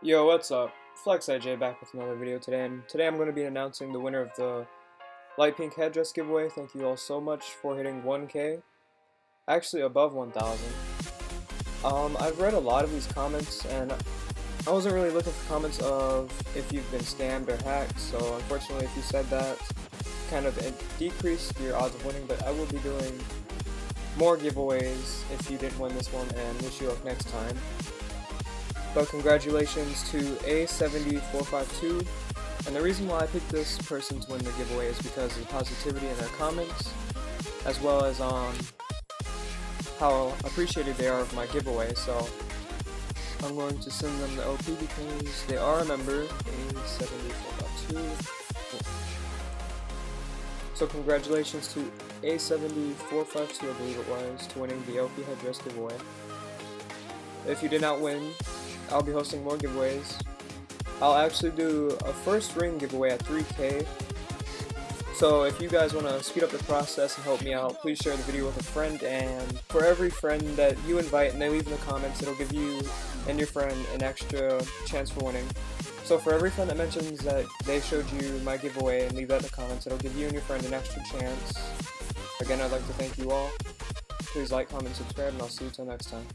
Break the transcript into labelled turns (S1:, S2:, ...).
S1: Yo, what's up? FlexIJ back with another video today, and today I'm going to be announcing the winner of the light pink headdress giveaway. Thank you all so much for hitting 1K, actually above 1,000. I've read a lot of these comments, and I wasn't really looking for comments of if you've been scammed or hacked, so unfortunately if you said that, kind of it decreased your odds of winning, but I will be doing more giveaways if you didn't win this one, and wish you luck next time. But congratulations to A70452, and the reason why I picked this person to win the giveaway is because of the positivity in their comments, as well as how appreciated they are of my giveaway. So I'm going to send them the LP because they are a member, A70452. So congratulations to A70452, I believe it was, to winning the LP headdress giveaway. If you did not win, I'll be hosting more giveaways. I'll actually do a first ring giveaway at 3K. So if you guys want to speed up the process and help me out, please share the video with a friend, and for every friend that you invite and they leave in the comments, it'll give you and your friend an extra chance for winning. So for every friend that mentions that they showed you my giveaway and leave that in the comments, it'll give you and your friend an extra chance. Again, I'd like to thank you all. Please like, comment, subscribe, and I'll see you till next time.